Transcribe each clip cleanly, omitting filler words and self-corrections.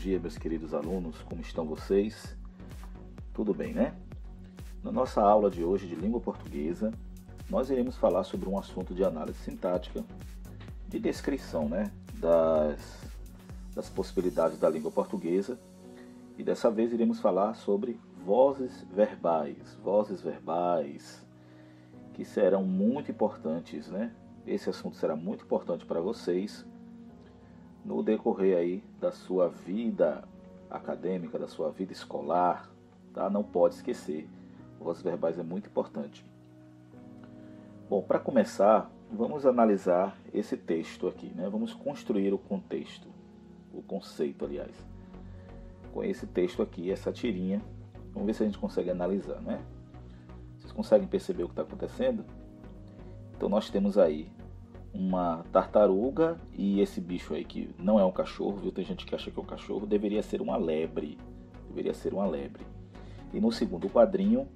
dia, meus queridos alunos, como estão vocês? Tudo bem, né? Na nossa aula de hoje de língua portuguesa, nós iremos falar sobre um assunto de análise sintática, de descrição, né, das possibilidades da língua portuguesa, e dessa vez iremos falar sobre vozes verbais, que serão muito importantes, né? Esse assunto será muito importante para vocês no decorrer aí da sua vida acadêmica, da sua vida escolar, tá? Não pode esquecer, vozes verbais é muito importante. Bom, para começar, vamos analisar esse texto aqui, né? Vamos construir o contexto, o conceito, aliás. Com esse texto aqui, essa tirinha, vamos ver se a gente consegue analisar, né? Vocês conseguem perceber o que está acontecendo? Então nós temos aí uma tartaruga e esse bicho aí que não é um cachorro, viu? Tem gente que acha que é um cachorro, deveria ser uma lebre. E no segundo quadrinho,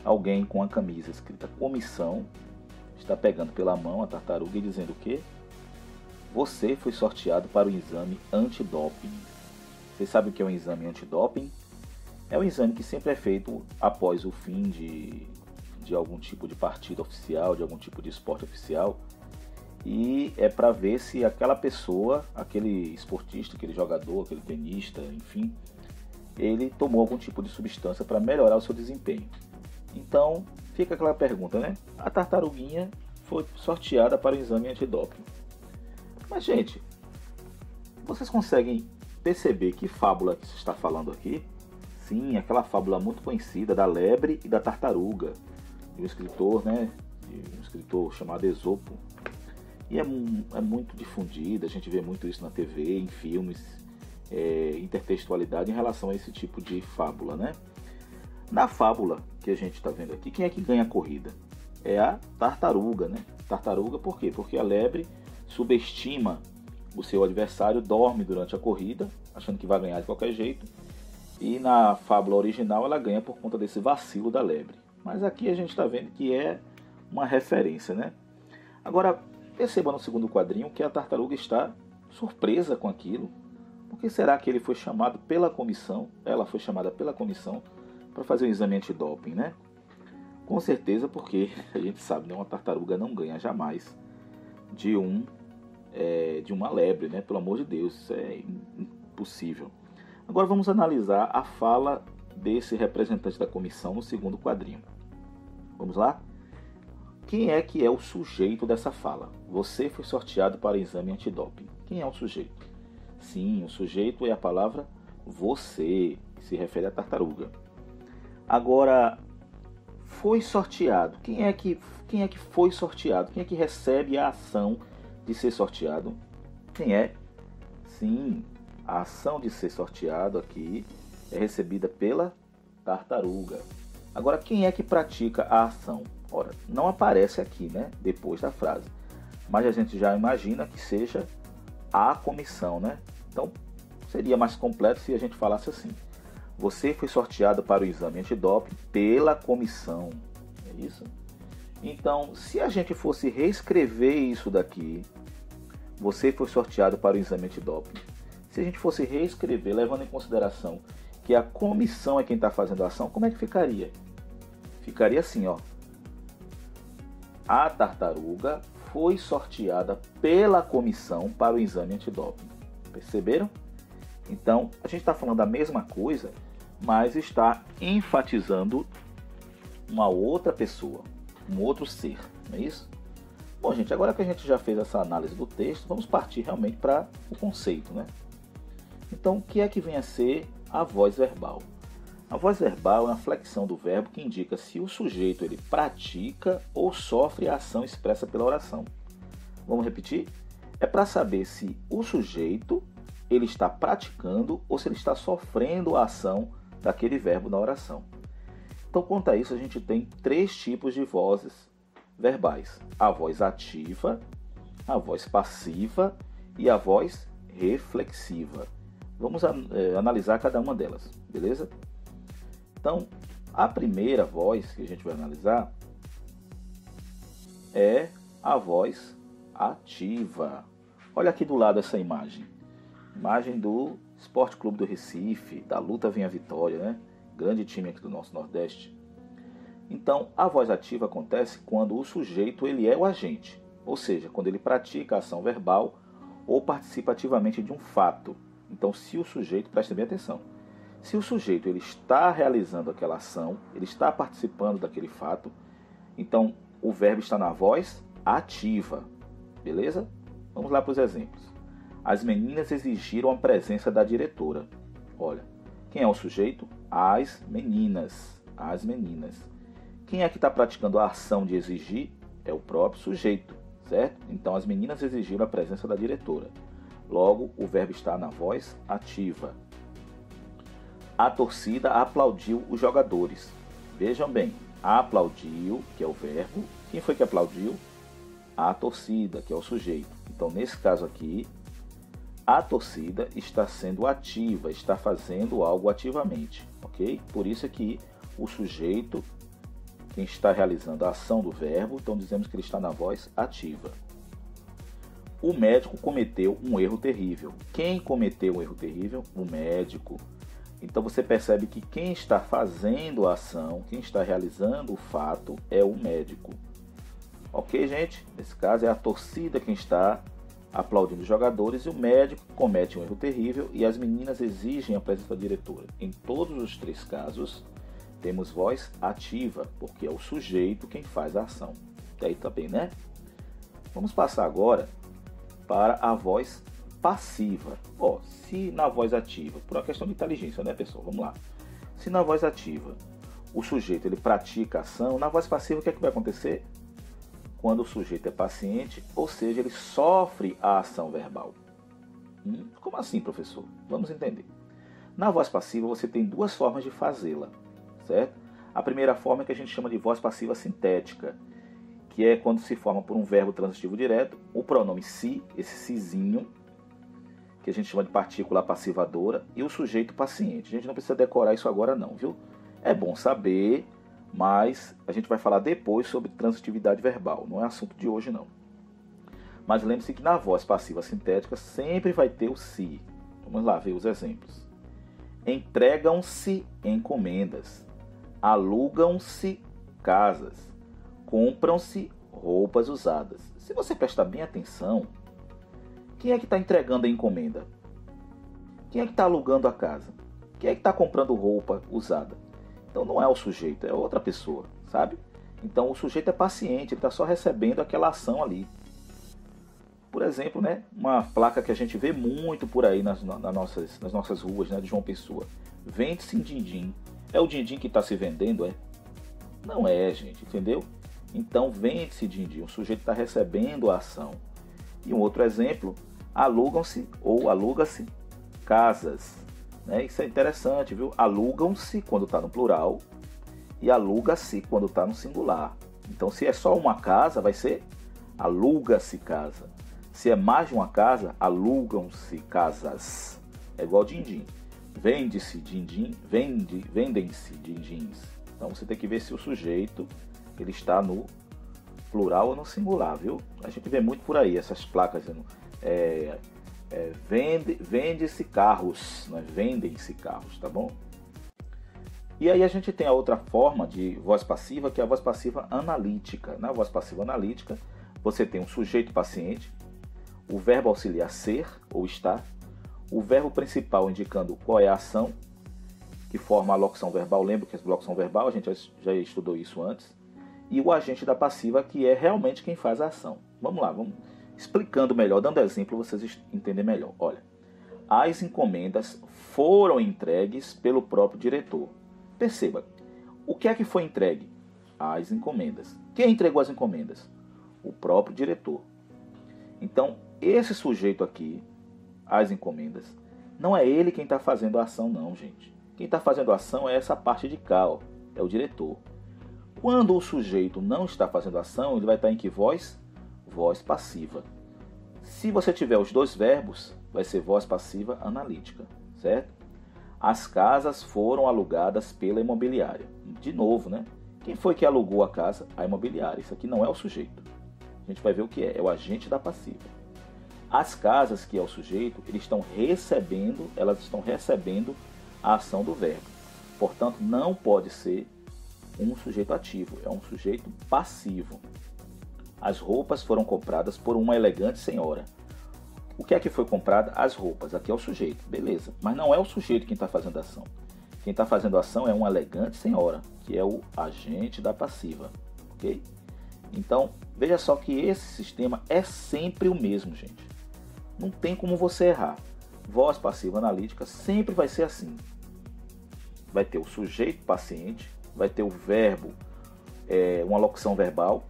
alguém com a camisa escrita comissão está pegando pela mão a tartaruga e dizendo o quê? Você foi sorteado para o exame antidoping. Vocês sabem o que é um exame antidoping? É um exame que sempre é feito após o fim de algum tipo de partida oficial, de algum tipo de esporte oficial. E é para ver se aquela pessoa, aquele esportista, aquele jogador, aquele tenista, enfim, ele tomou algum tipo de substância para melhorar o seu desempenho. Então, fica aquela pergunta, né? A tartaruguinha foi sorteada para o exame antidoping. Mas, gente, vocês conseguem perceber que fábula que se está falando aqui? Sim, aquela fábula muito conhecida da lebre e da tartaruga, de um escritor, né? De um escritor chamado Esopo. E é muito difundida, a gente vê muito isso na TV, em filmes, intertextualidade em relação a esse tipo de fábula, né? Na fábula que a gente está vendo aqui, quem é que ganha a corrida? É a tartaruga, né? Tartaruga por quê? Porque a lebre subestima o seu adversário, dorme durante a corrida, achando que vai ganhar de qualquer jeito. E na fábula original ela ganha por conta desse vacilo da lebre. Mas aqui a gente está vendo que é uma referência, né? Agora, perceba no segundo quadrinho que a tartaruga está surpresa com aquilo. Por que será que ele foi chamado pela comissão? Ela foi chamada pela comissão para fazer o exame antidoping, né? Com certeza porque a gente sabe, né? Uma tartaruga não ganha jamais de uma lebre, né? Pelo amor de Deus, isso é impossível. Agora vamos analisar a fala desse representante da comissão no segundo quadrinho. Vamos lá? Quem é que é o sujeito dessa fala? Você foi sorteado para o exame antidoping. Quem é o sujeito? Sim, o sujeito é a palavra você, que se refere à tartaruga. Agora, foi sorteado. Quem é que foi sorteado? Quem é que recebe a ação de ser sorteado? Quem é? Sim, a ação de ser sorteado aqui é recebida pela tartaruga. Agora, quem é que pratica a ação? Ora, não aparece aqui, né, depois da frase, mas a gente já imagina que seja a comissão, né? Então, seria mais completo se a gente falasse assim: você foi sorteado para o exame antidoping pela comissão. É isso? Então, se a gente fosse reescrever isso daqui, você foi sorteado para o exame antidoping. Se a gente fosse reescrever, levando em consideração que a comissão é quem está fazendo a ação, como é que ficaria? Ficaria assim, ó. A tartaruga foi sorteada pela comissão para o exame antidoping. Perceberam? Então, a gente está falando da mesma coisa, mas está enfatizando uma outra pessoa, um outro ser, não é isso? Bom, gente, agora que a gente já fez essa análise do texto, vamos partir realmente para o conceito, né? Então, o que é que vem a ser a voz verbal? A voz verbal é uma flexão do verbo que indica se o sujeito ele pratica ou sofre a ação expressa pela oração. Vamos repetir? É para saber se o sujeito ele está praticando ou se ele está sofrendo a ação daquele verbo na oração. Então, quanto a isso, a gente tem três tipos de vozes verbais: a voz ativa, a voz passiva e a voz reflexiva. Vamos analisar cada uma delas, beleza? Então, a primeira voz que a gente vai analisar é a voz ativa. Olha aqui do lado essa imagem. Imagem do Sport Clube do Recife, da luta vem a vitória, né? Grande time aqui do nosso Nordeste. Então, a voz ativa acontece quando o sujeito ele é o agente, ou seja, quando ele pratica a ação verbal ou participa ativamente de um fato. Então, se o sujeito, preste bem atenção, se o sujeito ele está realizando aquela ação, ele está participando daquele fato, então o verbo está na voz ativa, beleza? Vamos lá para os exemplos. As meninas exigiram a presença da diretora. Olha, quem é o sujeito? As meninas. As meninas. Quem é que está praticando a ação de exigir? É o próprio sujeito, certo? Então, as meninas exigiram a presença da diretora. Logo, o verbo está na voz ativa. A torcida aplaudiu os jogadores. Vejam bem, aplaudiu, que é o verbo. Quem foi que aplaudiu? A torcida, que é o sujeito. Então, nesse caso aqui, a torcida está sendo ativa, está fazendo algo ativamente, ok? Por isso é que o sujeito, quem está realizando a ação do verbo, então dizemos que ele está na voz ativa. O médico cometeu um erro terrível. Quem cometeu um erro terrível? O médico. Então você percebe que quem está fazendo a ação, quem está realizando o fato é o médico. Ok, gente? Nesse caso é a torcida quem está aplaudindo os jogadores e o médico comete um erro terrível e as meninas exigem a presença da diretora. Em todos os três casos, temos voz ativa, porque é o sujeito quem faz a ação. Daí também, né? Vamos passar agora para a voz passiva. Se na voz ativa, por uma questão de inteligência, né, pessoal? Vamos lá. Se na voz ativa o sujeito ele pratica a ação, na voz passiva o que é que vai acontecer? Quando o sujeito é paciente, ou seja, ele sofre a ação verbal. Como assim, professor? Vamos entender. Na voz passiva você tem duas formas de fazê-la, certo? A primeira forma é que a gente chama de voz passiva sintética, que é quando se forma por um verbo transitivo direto, o pronome se, esse sizinho, que a gente chama de partícula passivadora, e o sujeito paciente. A gente não precisa decorar isso agora não, viu? É bom saber, mas a gente vai falar depois sobre transitividade verbal, não é assunto de hoje não. Mas lembre-se que na voz passiva sintética sempre vai ter o se. Vamos lá ver os exemplos. Entregam-se encomendas, alugam-se casas, compram-se roupas usadas. Se você prestar bem atenção, quem é que está entregando a encomenda? Quem é que está alugando a casa? Quem é que está comprando roupa usada? Então não é o sujeito, é outra pessoa, sabe? Então o sujeito é paciente, ele está só recebendo aquela ação ali. Por exemplo, né, uma placa que a gente vê muito por aí nas nossas ruas, né, de João Pessoa. Vende-se din-din. É o din-din que está se vendendo, é? Não é, gente, entendeu? Então vende-se din-din, o sujeito está recebendo a ação. E um outro exemplo, alugam-se ou aluga-se casas. Né? Isso é interessante, viu? Alugam-se quando está no plural e aluga-se quando está no singular. Então, se é só uma casa, vai ser aluga-se casa. Se é mais de uma casa, alugam-se casas. É igual din-din. Vende-se din-din, vendem-se din-dins. Então, você tem que ver se o sujeito ele está no plural ou no singular, viu? A gente vê muito por aí essas placas dizendo vende-se carros, né? Vendem-se carros, tá bom? E aí a gente tem a outra forma de voz passiva, que é a voz passiva analítica. Na voz passiva analítica, você tem um sujeito paciente, o verbo auxiliar ser ou estar, o verbo principal indicando qual é a ação, que forma a locução verbal. Lembra que a locução verbal, a gente já estudou isso antes. E o agente da passiva, que é realmente quem faz a ação. Vamos lá, vamos explicando melhor, dando exemplo, vocês entendem melhor. Olha, as encomendas foram entregues pelo próprio diretor. Perceba, o que é que foi entregue? As encomendas. Quem entregou as encomendas? O próprio diretor. Então, esse sujeito aqui, as encomendas, não é ele quem está fazendo a ação não, gente. Quem está fazendo a ação é essa parte de cá, ó, é o diretor. Quando o sujeito não está fazendo ação, ele vai estar em que voz? Voz passiva. Se você tiver os dois verbos, vai ser voz passiva analítica, certo? As casas foram alugadas pela imobiliária. De novo, né? Quem foi que alugou a casa? A imobiliária. Isso aqui não é o sujeito. A gente vai ver o que é. É o agente da passiva. As casas, que é o sujeito, elas estão recebendo a ação do verbo. Portanto, não pode ser um sujeito ativo, é um sujeito passivo. As roupas foram compradas por uma elegante senhora. O que é que foi comprada? As roupas. Aqui é o sujeito, beleza. Mas não é o sujeito quem está fazendo a ação. Quem está fazendo a ação é uma elegante senhora, que é o agente da passiva. Ok? Então, veja só que esse sistema é sempre o mesmo, gente. Não tem como você errar. Voz passiva analítica sempre vai ser assim. Vai ter o sujeito paciente, vai ter o verbo, uma locução verbal,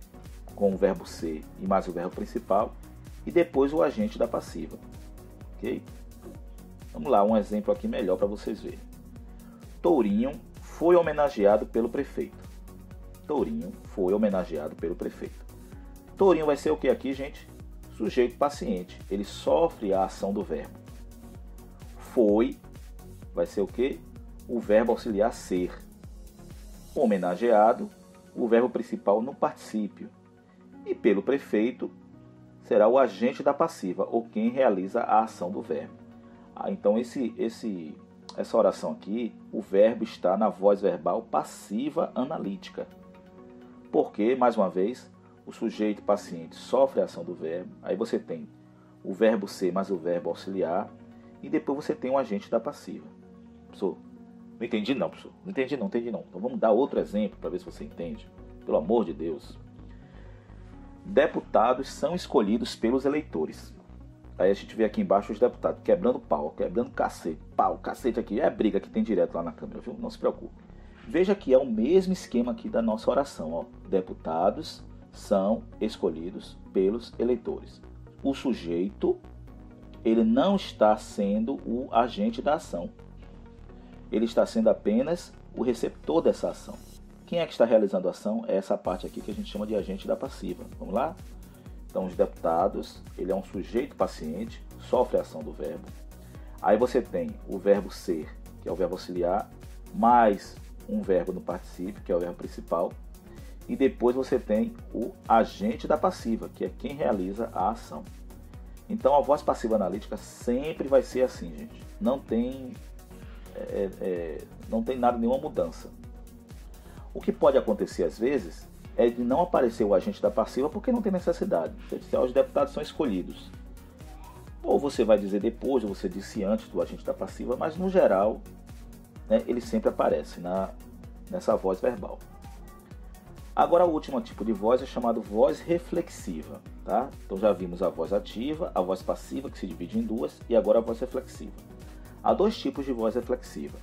com o verbo ser e mais o verbo principal, e depois o agente da passiva. Ok? Vamos lá, um exemplo aqui melhor para vocês verem. Tourinho foi homenageado pelo prefeito. Tourinho foi homenageado pelo prefeito. Tourinho vai ser o que aqui, gente? Sujeito paciente. Ele sofre a ação do verbo. Foi vai ser o que? O verbo auxiliar ser. Homenageado, o verbo principal no particípio. E pelo prefeito será o agente da passiva, ou quem realiza a ação do verbo. Então essa oração aqui, o verbo está na voz verbal passiva analítica. Porque, mais uma vez, o sujeito paciente sofre a ação do verbo, aí você tem o verbo ser mais o verbo auxiliar, e depois você tem o agente da passiva. Professor, não entendi não, professor. Não entendi não. Então vamos dar outro exemplo para ver se você entende. Pelo amor de Deus. Deputados são escolhidos pelos eleitores. Aí a gente vê aqui embaixo os deputados quebrando pau, quebrando cacete. Pau, cacete aqui. É a briga que tem direto lá na câmera, viu? Não se preocupe. Veja que é o mesmo esquema aqui da nossa oração. Ó. Deputados são escolhidos pelos eleitores. O sujeito, ele não está sendo o agente da ação. Ele está sendo apenas o receptor dessa ação. Quem é que está realizando a ação? É essa parte aqui que a gente chama de agente da passiva. Vamos lá? Então, os deputados, ele é um sujeito paciente, sofre a ação do verbo. Aí você tem o verbo ser, que é o verbo auxiliar, mais um verbo no particípio, que é o verbo principal. E depois você tem o agente da passiva, que é quem realiza a ação. Então, a voz passiva analítica sempre vai ser assim, gente. Não tem nada, nenhuma mudança. O que pode acontecer às vezes é de não aparecer o agente da passiva porque não tem necessidade. Você disse, os deputados são escolhidos. Ou você vai dizer depois, ou você disse antes do agente da passiva, mas no geral, né, ele sempre aparece nessa voz verbal. Agora, o último tipo de voz é chamado voz reflexiva. Tá? Então já vimos a voz ativa, a voz passiva, que se divide em duas, e agora a voz reflexiva. Há dois tipos de voz reflexiva.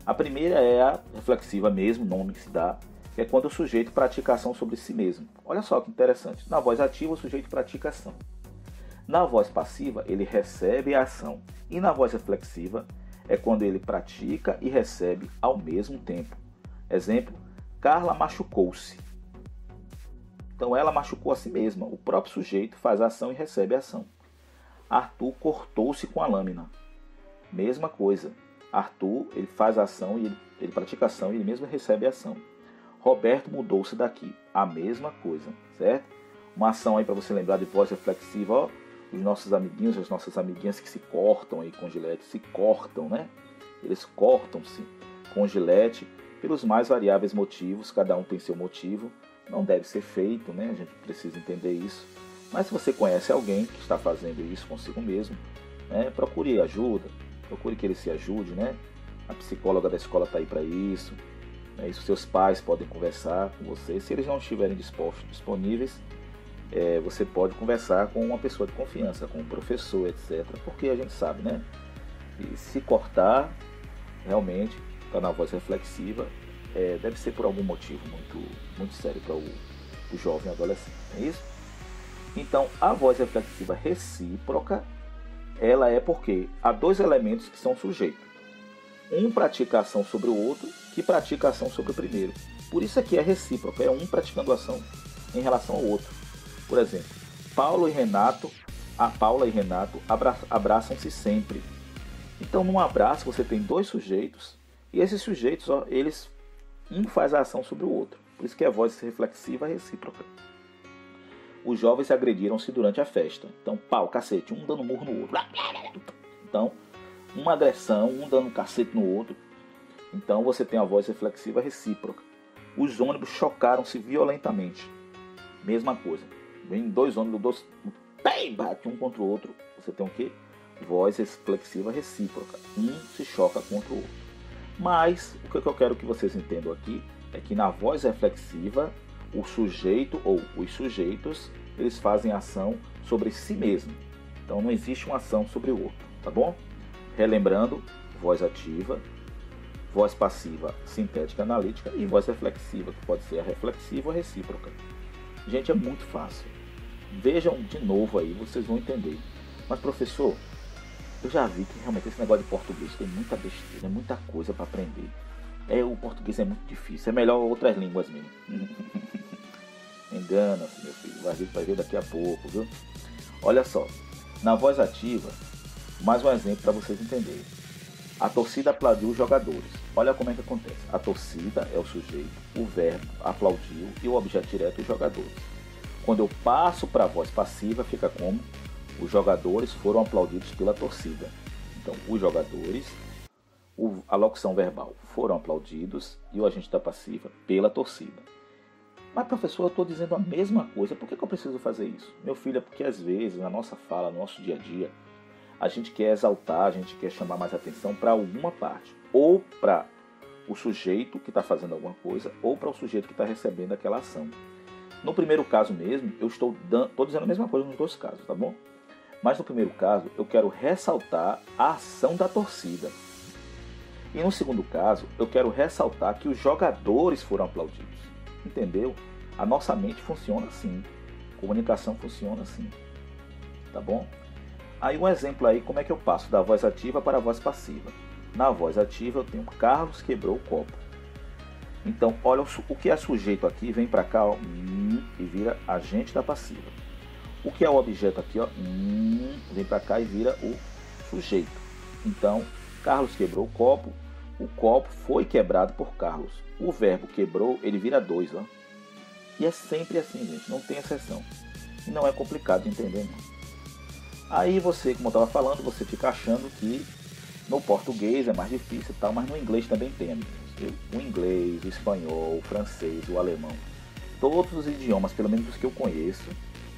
A primeira é a reflexiva mesmo, nome que se dá, que é quando o sujeito pratica ação sobre si mesmo. Olha só que interessante. Na voz ativa, o sujeito pratica ação. Na voz passiva, ele recebe a ação. E na voz reflexiva, é quando ele pratica e recebe ao mesmo tempo. Exemplo, Carla machucou-se. Então ela machucou a si mesma. O próprio sujeito faz a ação e recebe a ação. Arthur cortou-se com a lâmina. Mesma coisa. Arthur, ele faz a ação e ele pratica a ação e ele mesmo recebe a ação. Roberto mudou-se daqui. A mesma coisa, certo? Uma ação aí para você lembrar de voz reflexiva, ó. Os nossos amiguinhos, as nossas amiguinhas que se cortam aí com gilete, se cortam, né? Eles cortam-se com gilete pelos mais variáveis motivos, cada um tem seu motivo. Não deve ser feito, né? A gente precisa entender isso. Mas se você conhece alguém que está fazendo isso consigo mesmo, né? Procure ajuda. Procure que ele se ajude, né? A psicóloga da escola está aí para isso. Né? Isso seus pais podem conversar com você. Se eles não estiverem disponíveis, você pode conversar com uma pessoa de confiança, com um professor, etc. Porque a gente sabe, né? E se cortar, realmente, está na voz reflexiva, deve ser por algum motivo muito sério para o jovem adolescente. Não é isso? Então, a voz reflexiva recíproca, ela é porque há dois elementos que são sujeitos. Um pratica ação sobre o outro, que pratica ação sobre o primeiro. Por isso aqui é recíproca, é um praticando ação em relação ao outro. Por exemplo, Paula e Renato abraçam-se sempre. Então, num abraço, você tem dois sujeitos, e esses sujeitos, um faz a ação sobre o outro. Por isso que é voz reflexiva recíproca. Os jovens agrediram-se durante a festa. Então, pau, cacete, um dando murro no outro. Então, uma agressão, um dando cacete no outro. Então, você tem a voz reflexiva recíproca. Os ônibus chocaram-se violentamente. Mesma coisa. Vem dois ônibus, bate um contra o outro. Você tem o quê? Voz reflexiva recíproca. Um se choca contra o outro. Mas, o que eu quero que vocês entendam aqui é que na voz reflexiva, o sujeito ou os sujeitos, eles fazem ação sobre si mesmo. Então não existe uma ação sobre o outro, tá bom? Relembrando, voz ativa, voz passiva, sintética, analítica e voz reflexiva, que pode ser a reflexiva ou a recíproca. Gente, é muito fácil. Vejam de novo aí, vocês vão entender. Mas professor, eu já vi que realmente esse negócio de português tem muita besteira, muita coisa para aprender. O português é muito difícil, é melhor outras línguas mesmo. Engana-se, meu filho, vai ver daqui a pouco, viu? Olha só, na voz ativa, mais um exemplo para vocês entenderem. A torcida aplaudiu os jogadores. Olha como é que acontece. A torcida é o sujeito, o verbo aplaudiu e o objeto direto os jogadores. Quando eu passo para a voz passiva, fica como? Os jogadores foram aplaudidos pela torcida. Então, os jogadores, a locução verbal, foram aplaudidos e o agente da passiva pela torcida. Mas professor, eu estou dizendo a mesma coisa, por que eu preciso fazer isso? Meu filho, é porque às vezes na nossa fala, no nosso dia a dia, a gente quer exaltar, a gente quer chamar mais atenção para alguma parte. Ou para o sujeito que está fazendo alguma coisa, ou para o sujeito que está recebendo aquela ação. No primeiro caso mesmo, eu estou dizendo a mesma coisa nos dois casos, tá bom? Mas no primeiro caso, eu quero ressaltar a ação da torcida. E no segundo caso, eu quero ressaltar que os jogadores foram aplaudidos. Entendeu? A nossa mente funciona assim. A comunicação funciona assim. Tá bom? Aí um exemplo aí, como é que eu passo da voz ativa para a voz passiva. Na voz ativa eu tenho Carlos quebrou o copo. Então, olha o que é sujeito aqui, vem para cá, ó, e vira agente da passiva. O que é o objeto aqui, ó, vem para cá e vira o sujeito. Então, Carlos quebrou o copo foi quebrado por Carlos. O verbo quebrou, ele vira dois, ó. E é sempre assim, gente, não tem exceção. E não é complicado de entender, não. Aí você, como eu estava falando, você fica achando que no português é mais difícil e tal, mas no inglês também tem, amigos. O inglês, o espanhol, o francês, o alemão, todos os idiomas, pelo menos os que eu conheço,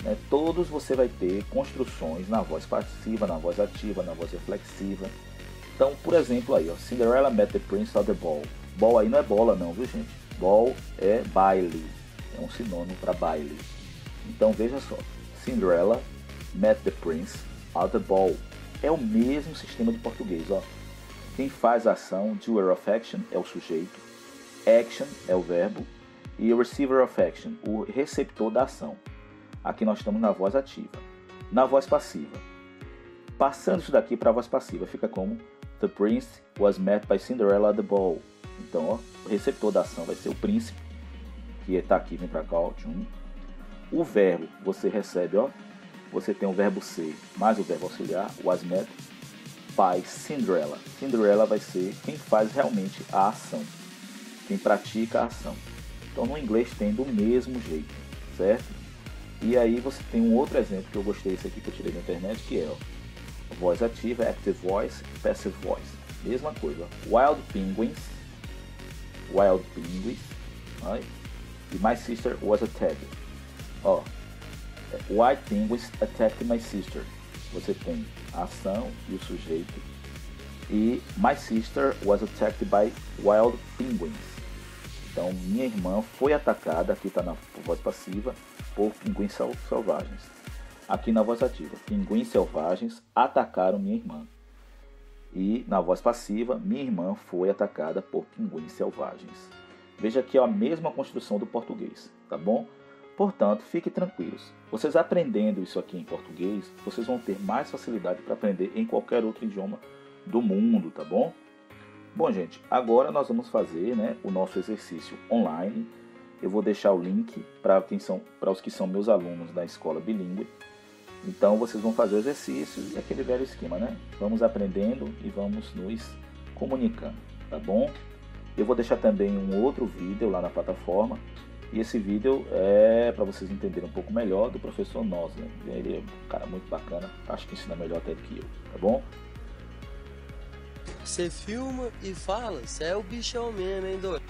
né, todos você vai ter construções na voz passiva, na voz ativa, na voz reflexiva. Então, por exemplo, aí, ó, Cinderella met the prince at the ball. Ball aí não é bola não, viu gente? Ball é baile, é um sinônimo para baile. Então veja só, Cinderella met the prince at the ball. É o mesmo sistema de português, ó. Quem faz a ação, doer of action, é o sujeito, action é o verbo, e receiver of action, o receptor da ação. Aqui nós estamos na voz ativa. Na voz passiva, passando isso daqui para a voz passiva, fica como The prince was met by Cinderella at the ball. Então, ó, o receptor da ação vai ser o príncipe, que está aqui, vem para cá, ó, o verbo, você recebe, ó, você tem o verbo ser mais o verbo auxiliar, was met by Cinderella. Cinderella vai ser quem faz realmente a ação, quem pratica a ação. Então no inglês tem do mesmo jeito, certo? E aí você tem um outro exemplo que eu gostei desse aqui que eu tirei da internet, que é, ó, voz ativa, active voice, passive voice. Mesma coisa, ó. Wild penguins, right? E my sister was attacked. Ó, white penguins attacked my sister. Você tem a ação e o sujeito. E my sister was attacked by wild penguins. Então, minha irmã foi atacada, aqui está na voz passiva, por pinguins selvagens. Aqui na voz ativa, pinguins selvagens atacaram minha irmã. E na voz passiva, minha irmã foi atacada por pinguins selvagens. Veja aqui a mesma construção do português, tá bom? Portanto, fiquem tranquilos. Vocês aprendendo isso aqui em português, vocês vão ter mais facilidade para aprender em qualquer outro idioma do mundo, tá bom? Bom, gente, agora nós vamos fazer, né, o nosso exercício online. Eu vou deixar o link para os que são meus alunos da escola bilíngue. Então, vocês vão fazer o exercício e aquele velho esquema, né? Vamos aprendendo e vamos nos comunicando, tá bom? Eu vou deixar também um outro vídeo lá na plataforma. E esse vídeo é para vocês entenderem um pouco melhor do professor Nosler. Ele é um cara muito bacana, acho que ensina melhor até do que eu, tá bom? Você filma e fala, você é o bichão mesmo, hein, doido?